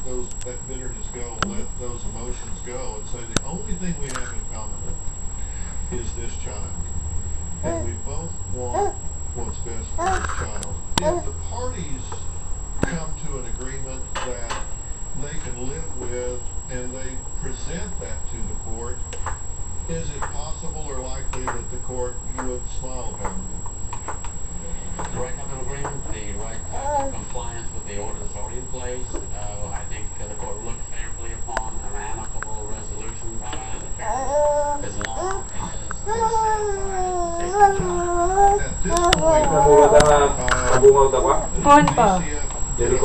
that bitterness go, let those emotions go, and say the only thing we have in common is this child, and we both want what's best for this child. If the parties come to an agreement that they can live with and they present that to the court, is it possible or likely that the court would smile upon it? The right type of agreement, the right type of compliance with the order that's already in place. I think the court will look favorably upon an amicable resolution by the parents as long as they satisfy the state of the child. At this point, Pon pa. DCF